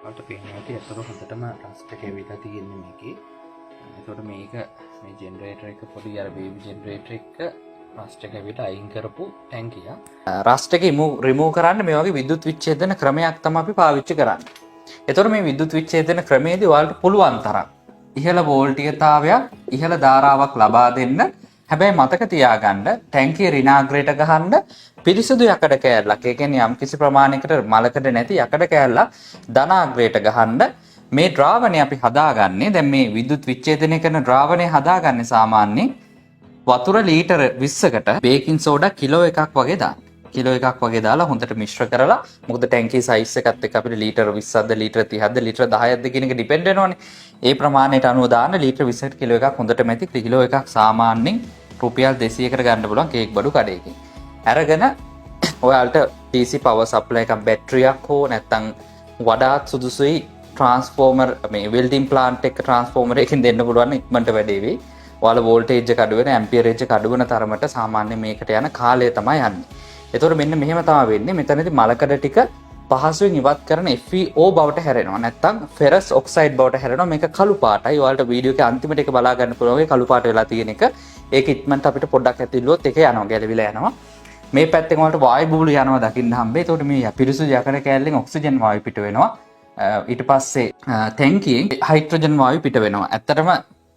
ඔයාලට පේනවා ඇති අතට හොඳටම රස්ට් එක ඇවිල්ලා තියෙන්නේ මේකේ. එතකොට මේක මේ ජෙනරේටර් එක පොඩි අර බේබි ජෙනරේටර් එක රස්ට් එක ඇවිල්ලා අයින් කරපු ටැංකිය. රස්ට් එක රිමූව් කරන්න මේ වගේ විද්‍යුත් විච්ඡේදන ක්‍රමයක් තමයි අපි පාවිච්චි කරන්නේ. එතකොට මේ විද්‍යුත් විච්ඡේදන ක්‍රමයේදී ඔයාලට පුළුවන් තරම් ඉහළ වෝල්ටීයතාවයක් ඉහළ ධාරාවක් ලබා දෙන්න. හැබැයි මතක තියාගන්න ටැංකිය රිනාග්‍රේට ගහන්න පිරිසිදු යකඩ කෑල්ලක්. ඒ කියන්නේ යම් කිසි ප්‍රමාණයකට මලකඩ නැති යකඩ කෑල්ලක් ධනාග්‍රේට ගහන්න. මේ ද්‍රාවණය අපි හදාගන්නේ දැන් මේ විද්‍යුත් විච්ඡේදනය කරන ද්‍රාවණය හදාගන්නේ සාමාන්‍යයෙන් වතුර ලීටර 20කට බේකින් සෝඩා කිලෝ එකක් වගේ දාන්න. කිලෝ එකක් වගේ දාලා හොඳට මිශ්‍ර කරලා මොකද ටැංකිය සයිස් එකත් එක්ක අපිට ලීටර 20ක්ද ලීටර 30ක්ද ලීටර 10ක්ද කියන එක ඩිපෙන්ඩ් වෙනවනේ. ඒ ප්‍රමාණයට අනුව දාන්න ලීටර 20කට කිලෝ එකක් හොඳට මැති කිලෝ එකක් සාමාන්‍යයෙන් රුපියල් 200කට ගන්න පුළුවන් කේක් බඩු කඩේකින්. අරගෙන ඔයාලට DC power supply එකක් බැටරියක් හෝ නැත්නම් වඩාත් සුදුසුයි ට්‍රාන්ස්ෆෝමර් මේ වෙල්ඩින් ප්ලාන්ට් එක ට්‍රාන්ස්ෆෝමර් එකකින් දෙන්න පුළුවන් ඉක්මනට වැඩේ වෙයි. ඔයාලා වෝල්ටේජ් එක අඩු වෙන ඇම්පියරේජ් එක අඩු වෙන තරමට සාමාන්‍ය මේකට යන කාලය තමයි යන්නේ. ඒතකොට මෙන්න මෙහෙම තමයි වෙන්නේ. මෙතනදී මලකඩ ටික පහසුවෙන් ඉවත් කරන FeO බවට හැරෙනවා. නැත්නම් ෆෙරස් ඔක්සයිඩ් බවට හැරෙනවා. මේක කළු පාටයි. ඔයාලට වීඩියෝ එකේ අන්තිමට එක බලා ගන්න පුළුවන් ඒ කළු පාට වෙලා තියෙන එක. ඒක ඉක්මනට අපිට පොඩ්ඩක් ඇතිල්ලුවොත් ඒක යනවා ගැලවිලා යනවා. මේ පැත්තෙන් වලට වායු බූලු යනවා දකින්න හම්බේ. ඒතකොට මේ පිරිසුදු යකඩ කෑල්ලෙන් ඔක්සිජන් වායු පිට වෙනවා. ඊට පස්සේ ටැංකියෙන් හයිඩ්‍රජන් වායු පිට වෙනවා. ඇත්තටම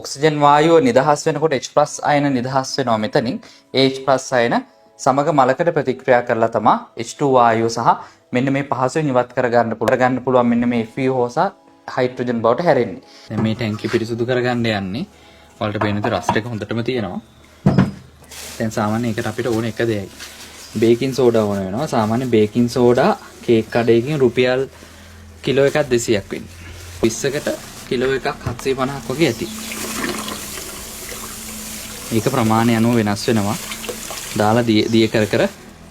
ඔක්සිජන් වායුව නිදහස් වෙනකොට H+ අයන නිදහස් වෙනවා මෙතනින්. ඒ H+ අයන සමග මලකඩ ප්‍රතික්‍රියා කරලා තමයි H2 වායුව සහ මෙන්න මේ පහසුවෙන් ඉවත් කරගන්න පුළුවන් මෙන්න මේ FeO සහ හයිඩ්‍රජන් බවට හැරෙන්නේ. දැන් මේ ටැංකිය පිරිසුදු කරගන්න යන්නේ. ඔයාලට පේන විදිහට රස්ට් එක හොඳටම තියෙනවා. දැන් සාමාන්‍ය එකට අපිට ඕන එක දෙයයි. බේකින් සෝඩා ඕන වෙනවා. සාමාන්‍ය බේකින් සෝඩා කේක් කඩේකින් රුපියල් කිලෝ එකක් 200ක් වෙන්නේ. 20කට කිලෝ එකක් 750ක් වගේ ඇති. ඒක ප්‍රමාණය අනුව වෙනස් වෙනවා. දාලා දිය කර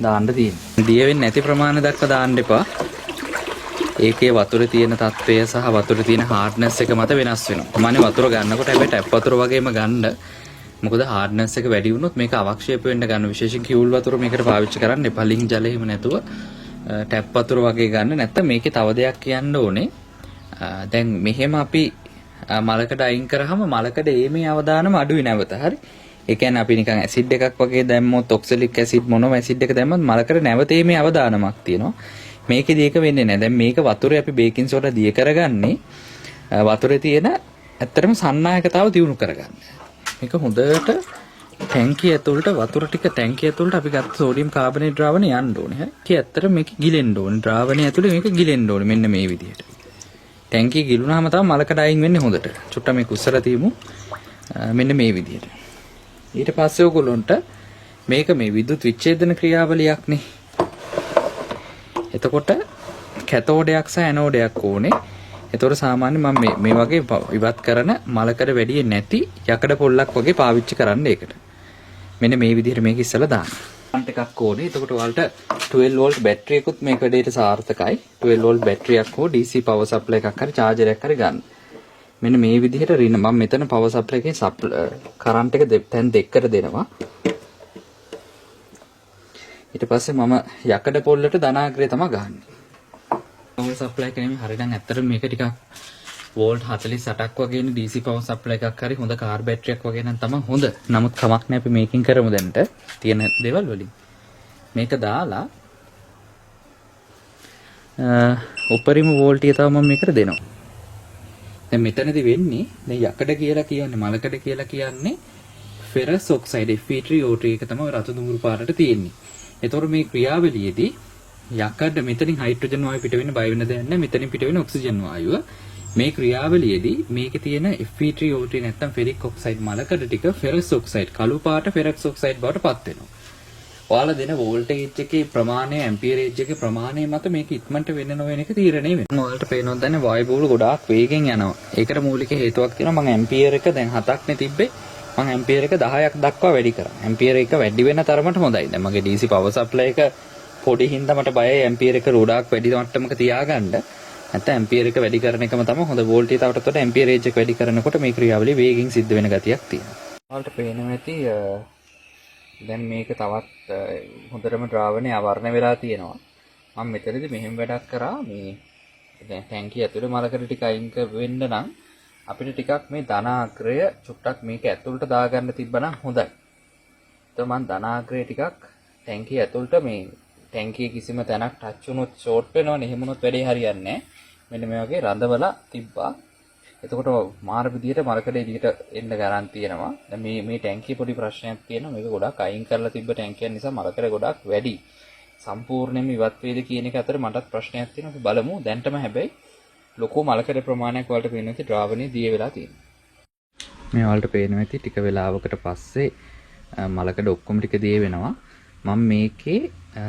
දාන්න තියෙනවා. දිය වෙන්නේ නැති ප්‍රමාණය දක්වා දාන්න එපා. ඒකේ වතුරේ තියෙන තත්ත්වය සහ වතුරේ තියෙන හાર્ඩ්නස් එක මත වෙනස් වෙනවා. මම වතුර ගන්නකොට හැබැයි ටැප් වතුර වගේම ගන්න. මොකද හાર્ඩ්නස් එක වැඩි වුණොත් මේක අවක්ෂේප වෙන්න ගන්න. විශේෂයෙන් කිවුල් වතුර මේකට පාවිච්චි කරන්න එපා. ලිං ජල එහෙම නැතුව ටැප් වතුර වගේ ගන්න. නැත්නම් මේකේ තව දෙයක් කියන්න ඕනේ. දැන් මෙහෙම අපි මලකඩ අයින් කරාම මලකඩ ඒමේ අවදානම අඩුයි නැවත. හරි. ඒ කියන්නේ අපි නිකන් ඇසිඩ් එකක් වගේ දැම්මොත් ඔක්සලික් ඇසිඩ් මොනම ඇසිඩ් එක දැම්මත් මලකඩ නැවත ඒමේ අවදානමක් තියෙනවා. මේකෙදි ඒක වෙන්නේ නැහැ. දැන් මේක වතුරේ අපි බේකින් සෝඩා දිය කරගන්නේ වතුරේ තියෙන ඇත්තටම සන්නායකතාව දියුණු කරගන්න. මේක හොඳට ටැංකිය ඇතුළට වතුර ටික ටැංකිය ඇතුළට අපි ගත්ත සෝඩියම් කාබනේට් ද්‍රාවණය යන්න ඕනේ. හරි. ඒක ඇත්තට මේක ගිලෙන්න ඕනේ. ද්‍රාවණය ඇතුළේ මේක ගිලෙන්න ඕනේ. මෙන්න මේ විදිහට. ටැංකිය ගිලුණාම තමයි මලකඩ අයින් වෙන්නේ හොඳට. චුට්ට මේක උස්සලා තියමු. මෙන්න මේ විදිහට. ඊට පස්සේ ඔයගොල්ලන්ට මේක මේ විද්‍යුත් විච්ඡේදන ක්‍රියාවලියක්නේ. එතකොට කැතෝඩයක් සහ ඇනෝඩයක් ඕනේ. එතකොට සාමාන්‍ය මම මේ වගේ ඉවත් කරන මලකඩ වැඩි නැති යකඩ පොල්ලක් වගේ පාවිච්චි කරන්න ඒකට. මෙන්න මේ විදිහට මේක ඉස්සලා දාන්න. කරන්ට් එකක් ඕනේ. එතකොට ඔයාලට 12 වෝල්ට් බැටරියකුත් මේක දෙයට සාර්ථකයි. 12 වෝල්ට් බැටරියක් හෝ DC power supply එකක් හරි charger එකක් හරි ගන්න. මෙන්න මේ විදිහට මම මෙතන power supply එකේ කරන්ට් එක තැන් දෙකකට දෙනවා. ඊට පස්සේ මම යකඩ පොල්ලට ධනාග්‍රය තමයි ගහන්නේ. power supply එක නෙමෙයි හරියටම ඇත්තටම මේක ටිකක් වෝල්ට් 48ක් වගේ ඉන්න DC power supply එකක් හරි හොඳ කාර් බැටරියක් වගේ නම් තමයි හොඳ. නමුත් කමක් නැහැ අපි මේකින් කරමු දැන්ට තියෙන දේවල් වලින්. මේක දාලා උපරිම වෝල්ටීයතාව මම මේකට දෙනවා. දැන් මෙතනදී වෙන්නේ දැන් යකඩ කියලා කියන්නේ මලකඩ කියලා කියන්නේ ෆෙරස් ඔක්සයිඩ් Fe3O3 එක තමයි රතු දුමුරු පාටට තියෙන්නේ. ඒතකොට මේ ක්‍රියාවලියේදී යකඩ මෙතනින් හයිඩ්‍රජන් වායුව පිට වෙන බය වෙන දෙයක් නැහැ. මෙතනින් පිට වෙන ඔක්සිජන් වායුව. මේ ක්‍රියාවලියේදී මේකේ තියෙන Fe3O3 නැත්නම් ෆෙරික් ඔක්සයිඩ් මලකඩ ටික ෆෙරස් ඔක්සයිඩ් කළු පාට ෆෙරස් ඔක්සයිඩ් බවට පත් වෙනවා. ඔයාලා දෙන වෝල්ටේජ් එකේ ප්‍රමාණය ඇම්පියරේජ් එකේ ප්‍රමාණය මත මේක ඉක්මනට වෙන්න නොවන එක තීරණය වෙනවා. ඔයාලට පේනොත් දැන් වායු බූල ගොඩාක් වේගෙන් යනවා. ඒකට මූලික හේතුවක් තියෙනවා මම ඇම්පියර් එක දැන් 7ක් නේ තිබ්බේ. මම ඇම්පියර් එක 10ක් දක්වා වැඩි කරා. ඇම්පියර් එක වැඩි වෙන තරමට හොඳයි. දැන් මගේ DC power supply එක පොඩි හින්දා මට බයයි ඇම්පියර් එක ගොඩාක් වැඩි මට්ටමක තියාගන්න. නැත්නම් ඇම්පියර් එක වැඩි කරන එකම තමයි හොඳ වෝල්ටේජ්තාවට උඩ ඇම්පියරේජ් එක වැඩි කරනකොට මේ ක්‍රියාවලිය වේගෙන් සිද්ධ වෙන ගතියක් තියෙනවා. ඔයාලට පේනවා ඇති දැන් මේක තවත් හොඳටම ද්‍රාවණය ආවරණය වෙලා තියෙනවා. මම මෙතනදී මෙහෙම වැඩක් කරා මේ දැන් ටැංකිය ඇතුලේ මලකඩ ටික අයින් වෙන්න නම් අපිට ටිකක් මේ ධනාග්‍රය චුට්ටක් මේක ඇතුළට දාගන්න තිබ්බනම් හොඳයි. එතකොට මම ධනාග්‍රය ටිකක් ටැංකිය ඇතුළට මේ ටැංකිය කිසිම තැනක් ටච් වුණොත් ෂෝට් වෙනවනේ. එහෙම වුණොත් වැඩේ හරියන්නේ නැහැ. මෙන්න මේ වගේ රඳවලා තිබ්බා. එතකොට මාර විදියට මලකඩ එළියට එන්න ගාරන්ටි තියෙනවා. දැන් මේ ටැංකිය පොඩි ප්‍රශ්නයක් තියෙනවා. මේක ගොඩක් අයින් කරලා තිබ්බ ටැංකියක් නිසා මලකඩ ගොඩක් වැඩි. සම්පූර්ණයෙන්ම ඉවත් වේද කියන එක අතර මටත් ප්‍රශ්නයක් තියෙනවා. අපි බලමු. දැන්ටම හැබැයි ලොකු මලකඩ ප්‍රමාණයක් වලට පේනවා ඇති ද්‍රාවණය දිය වෙලා තියෙනවා. මේ වලට පේනවා ඇති ටික වෙලාවකට පස්සේ මලකඩ ඔක්කොම ටික දිය වෙනවා. මම මේකේ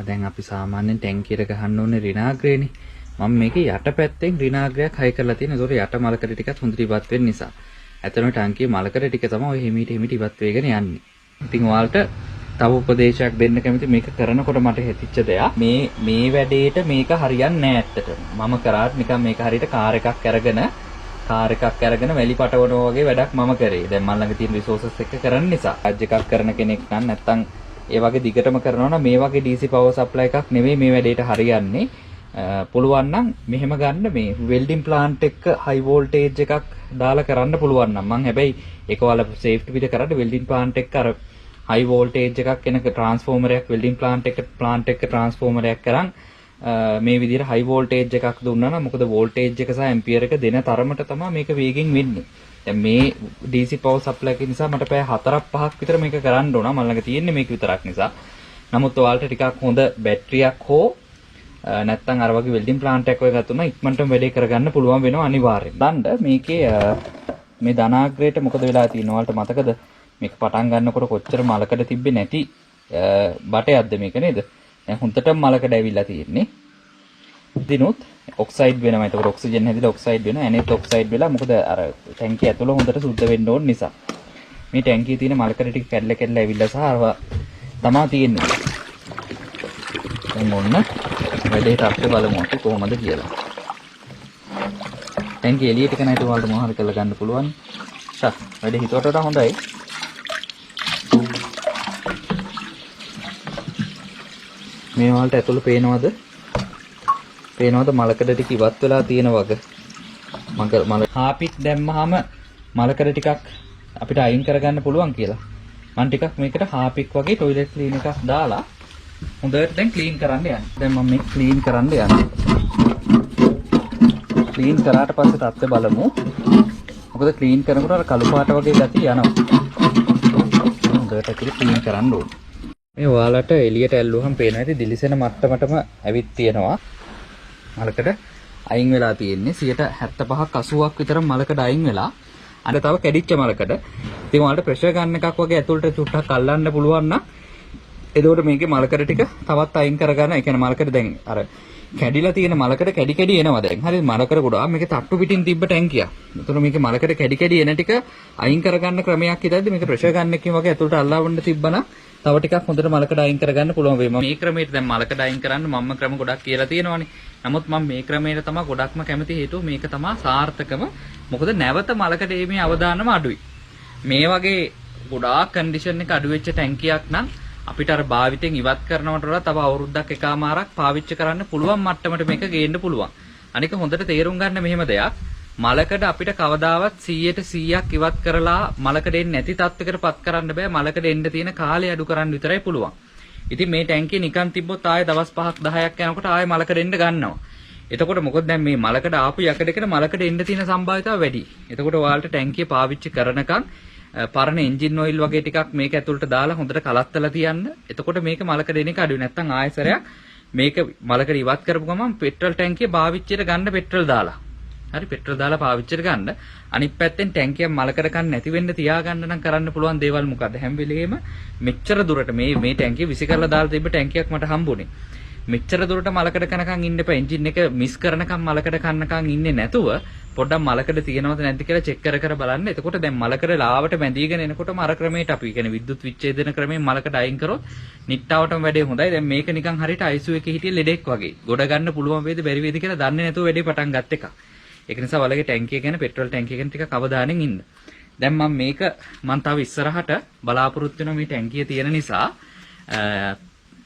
දැන් අපි සාමාන්‍යයෙන් ටැංකියට ගහන්න ඕනේ ඍණාග්‍රයනේ. මම මේකේ යටපැත්තෙන් ඍණාග්‍රයක් හයි කරලා තියෙනවා. ඒතකොට යට මලකඩ ටිකත් හොඳට ඉවත් වෙන්න නිසා. ඇත්තටම ටැංකියේ මලකඩ ටික තමයි ඔය හිමීට ඉවත් වෙගෙන යන්නේ. ඉතින් ඔයාලට තව උපදේශයක් දෙන්න කැමති මේක කරනකොට මට හිතෙච්ච දෙයක් මේ වැඩේට මේක හරියන්නේ නැහැ ඇත්තටම. මම කරාත් නිකන් මේක හරියට කාර් එකක් අරගෙන වැලි පටවනවා වගේ වැඩක් මම කරේ. දැන් මම ළඟ තියෙන රිසෝසස් එක කරන්න නිසා. රාජ් එකක් කරන කෙනෙක් නම් නැත්තම් ඒ වගේ දිගටම කරනවා නම් මේ වගේ DC power supply එකක් නෙවෙයි මේ වැඩේට හරියන්නේ. පුළුවන් නම් මෙහෙම ගන්න මේ වෙල්ඩින් ප්ලාන්ට් එක හයි වෝල්ටේජ් එකක් දාලා කරන්න පුළුවන් නම් මම හැබැයි ඒක ඔයාලා සේෆ්ටි විදිහට කරද්දී වෙල්ඩින් ප්ලාන්ට් එක අර හයි වෝල්ටේජ් එකක් එනක ට්‍රාන්ස්ෆෝමරයක් වෙල්ඩින් ප්ලාන්ට් එක ට්‍රාන්ස්ෆෝමරයක් කරන් මේ විදිහට හයි වෝල්ටේජ් එකක් දුන්නා නම් මොකද වෝල්ටේජ් එක සහ ඇම්පියර් එක දෙන තරමට තමයි මේක වේගෙන් වෙන්නේ. දැන් මේ DC power supply එක නිසා මට පැය 4-5ක් විතර මේක කරන්න ඕන. මම ළඟ තියෙන්නේ මේක විතරක් නිසා. නමුත් ඔයාලට ටිකක් හොඳ බැටරියක් හෝ නැත්තම් අර වගේ වෙල්ඩින් ප්ලාන්ට් එකක් වගේ ගත්තා නම් ඉක්මනටම වැඩේ කරගන්න පුළුවන් වෙනවා අනිවාර්යෙන්. දණ්ඩ මේකේ මේ ධනාග්‍රේට මොකද වෙලා තියෙන්නේ? ඔයාලට මතකද? මේක පටන් ගන්නකොට කොච්චර මලකඩ තිබ්බේ නැති බටයක්ද මේක නේද? දැන් හොඳටම මලකඩ ඇවිල්ලා තියෙන්නේ. දිනුත් ඔක්සයිඩ් වෙනවා. ඒකට ඔක්සිජන් හැදිලා ඔක්සයිඩ් වෙනවා. ඇනෙත් ඔක්සයිඩ් වෙලා මොකද අර ටැංකිය ඇතුළ හොඳට සුද්ධ වෙන්න ඕන නිසා. මේ ටැංකියේ තියෙන මලකඩ ටික කැඩලා ඇවිල්ලා සහ අරව තමා තියෙන්නේ. දැන් ඔන්න වැඩේට අපිට බලමු අපි කොහොමද කියලා. ටැංකිය එළියට කන හිට වලට මොනවද කරලා ගන්න පුළුවන්. වැඩේ හිතුවට වඩා හොඳයි. මේ වලට ඇතුළ පේනවද? මලකඩ ටික ඉවත් වෙලා තියෙන වගේ. මල හාපික් දැම්මහම මලකඩ ටිකක් අපිට අයින් කරගන්න පුළුවන් කියලා. මම ටිකක් මේකට හාපික් වගේ টয়ලට් ක්ලීන් එකක් දාලා හොඳට දැන් ක්ලීන් කරන්න යනවා. දැන් මම මේක ක්ලීන් කරන්න යනවා. ක්ලීන් කරාට පස්සේ තත්ත්වය බලමු. මොකද ක්ලීන් කරනකොට අර කළු පාට වගේ ගතිය යනවා. හොඳට ක්ලීන් කරන්න ඕනේ. මේ ඔයාලට එළියට ඇල්ලුවහම පේනවා ඇති දිලිසෙන මට්ටමටම ඇවිත් තියෙනවා. මලකඩ අයින් වෙලා තියෙන්නේ 75ක් 80ක් විතර මලකඩ අයින් වෙලා. අර තව කැඩිච්ච මලකඩ. ඉතින් ඔයාලට ප්‍රෙෂර් ගන්න එකක් වගේ ඇතුළට චුට්ටක් අල්ලන්න පුළුවන් නම් එතකොට මේකේ මලකඩ ටික තවත් අයින් කරගන්න. ඒ කියන්නේ මලකඩ දැන් අර කැඩිලා තියෙන මලකඩ කැඩි එනවා දැන්. හරිද? මලකඩ ගොඩාක් මේකේ තට්ටු පිටින් තිබ්බ ටැංකියක්. එතකොට මේකේ මලකඩ කැඩි එන ටික අයින් කරගන්න ක්‍රමයක් හිතද්දි මේක ප්‍රෙෂර් ගන්න එකකින් වගේ ඇතුළට අල්ලවන්න තිබ්බනම් තව ටිකක් හොඳට මලකඩ අයින් කරගන්න පුළුවන් වෙයි. මම මේ ක්‍රමයට දැන් මලකඩ අයින් කරන්න මම ක්‍රම ගොඩක් කියලා තියෙනවානේ. නමුත් මම මේ ක්‍රමයට තමයි ගොඩක්ම කැමති. හේතුව මේක තමයි සාර්ථකම. මොකද නැවත මලකඩ එීමේ අවදානම අඩුයි. මේ වගේ ගොඩාක් කන්ඩිෂන් එක අඩු වෙච්ච ටැංකියක් නම් අපිට අර භාවිතෙන් ඉවත් කරනවට වඩා තව අවුරුද්දක් එකමාරක් පාවිච්චි කරන්න පුළුවන් මට්ටමට මේක ගේන්න පුළුවන්. අනික හොඳට තේරුම් ගන්න මෙහෙම දෙයක්. මලකඩ අපිට කවදාවත් 100%ක් ඉවත් කරලා මලකඩ එන්නේ නැති තත්යකටපත් කරන්න බෑ. මලකඩ එන්න තියෙන කාලය අඩු කරන්න විතරයි පුළුවන්. ඉතින් මේ ටැංකිය නිකන් තිබ්බොත් ආයෙ දවස් 5ක් 10ක් යනකොට ආයෙ මලකඩ එන්න ගන්නවා. එතකොට මොකද දැන් මේ මලකඩ ආපු යකඩකට මලකඩ එන්න තියෙන සම්භාවිතාව වැඩි. එතකොට ඔයාලට ටැංකිය පාවිච්චි කරනකම් පරණ එන්ජින් ඔයිල් වගේ ටිකක් මේක ඇතුළට දාලා හොඳට කලත්තලා තියන්න. එතකොට මේක මලකඩ එන එක අඩුයි. නැත්තම් ආයෙසරයක් මේක මලකඩ ඉවත් කරපු ගමන් පෙට්‍රල් ටැංකිය පාවිච්චියට ගන්න පෙට්‍රල් දාලා. හරි පෙට්‍රල් දාලා පාවිච්චියට ගන්න. අනිත් පැත්තෙන් ටැංකියක් මලකඩ කන්න නැති වෙන්න තියාගන්න නම් කරන්න පුළුවන් දේවල් මොකද්ද? හැම වෙලෙම මෙච්චර දුරට මේ ටැංකිය විසි කරලා දාලා තිබ්බ ටැංකියක් මට හම්බුනේ. මෙච්චර දුරට මලකඩ කනකන් ඉන්න එපා. එන්ජින් එක මිස් කරනකම් මලකඩ කන්නකම් ඉන්නේ නැතුව පොඩ්ඩක් මලකඩ තියෙනවද නැද්ද කියලා චෙක් කර බලන්න. එතකොට දැන් මලකඩ ලාවට බැඳීගෙන එනකොටම අර ක්‍රමයට අපි කියන්නේ විද්‍යුත් විච්ඡේදන ක්‍රමයෙන් මලකඩ අයින් කරොත් නිට්ටාවටම වැඩේ හොඳයි. දැන් මේක නිකන් හරියට ICU එකේ හිටිය ලෙඩෙක් වගේ. ගොඩ ගන්න පුළුවන් වේද බැරි වේද කියලා දන්නේ නැතුව වැඩේ පටන් ගත් එකක්. ඒක නිසා වලගේ ටැංකිය ගැන පෙට්‍රල් ටැංකිය ගැන ටිකක් අවධානයෙන් ඉන්න. දැන් මම තව ඉස්සරහට බලාපොරොත්තු වෙන මේ ටැංකිය තියෙන නිසා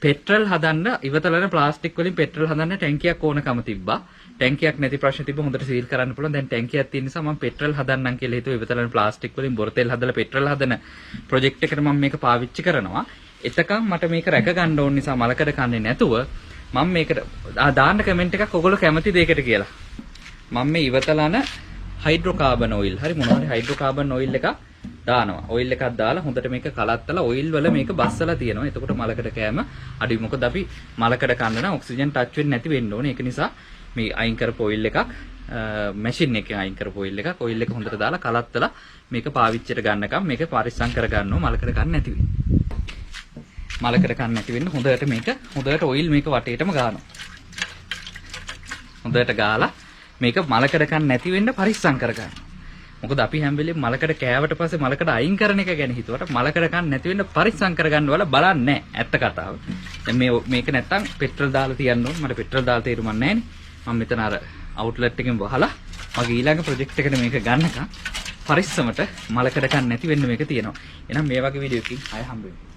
පෙට්‍රල් හදන්න ඉවතලන ප්ලාස්ටික් වලින් පෙට්‍රල් හදන්න ටැංකියක් ඕනකම තිබ්බා. ටැංකියක් නැති ප්‍රශ්න තිබ්බ හොඳට සීල් කරන්න පුළුවන්. දැන් ටැංකියක් තියෙන නිසා මම පෙට්‍රල් හදන්නම් කියලා හිතුවා. ඉවතලන ප්ලාස්ටික් වලින් බොර තෙල් හදලා පෙට්‍රල් හදන ප්‍රොජෙක්ට් එකට මම මේක පාවිච්චි කරනවා. එතකන් මට මේක රැක ගන්න ඕන නිසා මලකඩ කන්නේ නැතුව මම මේකට දාන්න කමෙන්ට් එකක් ඔයගොල්ලෝ කැමති දෙයකට කියලා. මම මේ ඉවතලන හයිඩ්‍රෝකාබන් ඔයිල් හරි මොනවා හරි හයිඩ්‍රෝකාබන් ඔයිල් එකක් දානවා. ඔයිල් එකක් දාලා හොඳට මේක කලත්තලා ඔයිල් වල මේක බස්සලා තියෙනවා. එතකොට මලකඩ කෑම අඩුයි. මොකද අපි මලකඩ කන්න නම් ඔක්සිජන් ටච් වෙන්නේ නැති වෙන්න ඕනේ. ඒක නිසා මේ අයින් කරපු ඔයිල් එකක් මැෂින් එකෙන් අයින් කරපු ඔයිල් එකක් ඔයිල් එක හොඳට දාලා කලත්තලා මේක පාවිච්චියට ගන්නකම් මේක පරිස්සම් කරගන්නවා මලකඩ ගන්න නැති වෙන්නේ. මලකඩ කන්න නැති වෙන්න හොඳට මේක හොඳට ඔයිල් මේක වටේටම ගන්නවා. හොඳට ගාලා මේක මලකඩ කන්න නැති වෙන්න පරිස්සම් කරගන්නවා. මොකද අපි හැම වෙලේම මලකඩ කෑවට පස්සේ මලකඩ අයින් කරන එක ගැන හිතුවට මලකඩ කන්න නැති වෙන්න පරිස්සම් කරගන්න වල බලන්නේ නැහැ. ඇත්ත කතාව. දැන් මේක නැත්තම් පෙට්‍රල් දාලා තියන්න ඕන. මට පෙට්‍රල් දාලා තේරුම් නැහැ නේ. මම මෙතන අර අවුට්ලට් එකෙන් වහලා මගේ ඊළඟ ප්‍රොජෙක්ට් එකට මේක ගන්නකම් පරිස්සමට මලකඩ කන්න නැති වෙන්න මේක තියෙනවා. එහෙනම් මේ වගේ වීඩියෝ එකකින් ආයෙ හම්බ වෙමු.